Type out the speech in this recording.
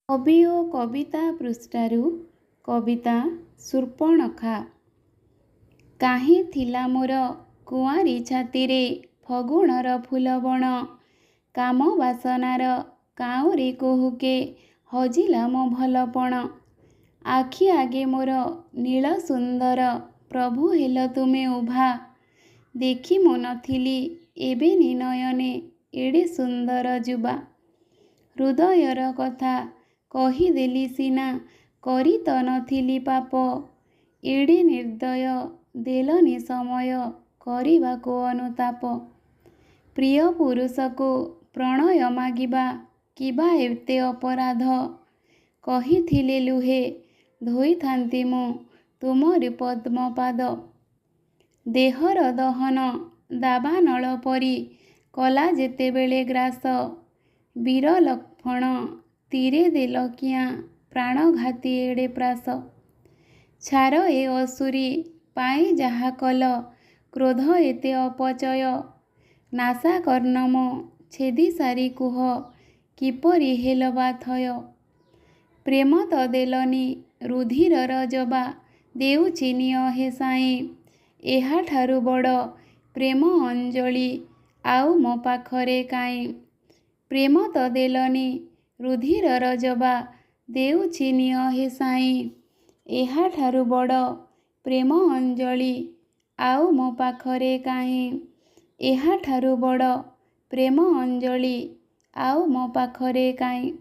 कवि ओ कविता पृष्ठारु कविता शूर्पणखा। काहीं थिला मोर कुआरी छातीरे फगुणर फूलबण, काम बासनार काउरी कुहुके हजिला मो भलपण। आखि आगे मोर नील सुंदर प्रभु हेल तुमे उभा, देखी मु नथिली एबे निनयने एड़े सुंदर जुबा। हृदयर कथा कहिदेली सिना करी त नथिली पाप, एड़े निर्दय देलनि समय करिबाको अनुताप। प्रिय पुरुष को प्रणय मागिबा किबा एते अपराध, कहिथिले लुहे धोइथांती मु तुमरि पद्मपाद। देहर दहन दाबानल परी कला जेतेबेले ग्रास, वीर लक्ष्मण तीरे देल किआं प्राणघाती एड़े प्रास। छार ए असुरी पाई जाहा कल, क्रोध एते अपचय, नासा कर्णम छेदी सारी कुह किपरि हेल बा थय। प्रेम त देलनि रुधिरर जबा, देउछि निय हे साई, एहा ठारु बड़ प्रेम अंजलि आउ मो पाखरे काई। प्रेम त देलनि रुधिरर जबा, देउछि निय हे साई, एहा ठारु बड़ प्रेम अंजलि आउ मो पाखरे काई। एहा ठारु बड़ प्रेम अंजलि आउ मो पाखरे काई।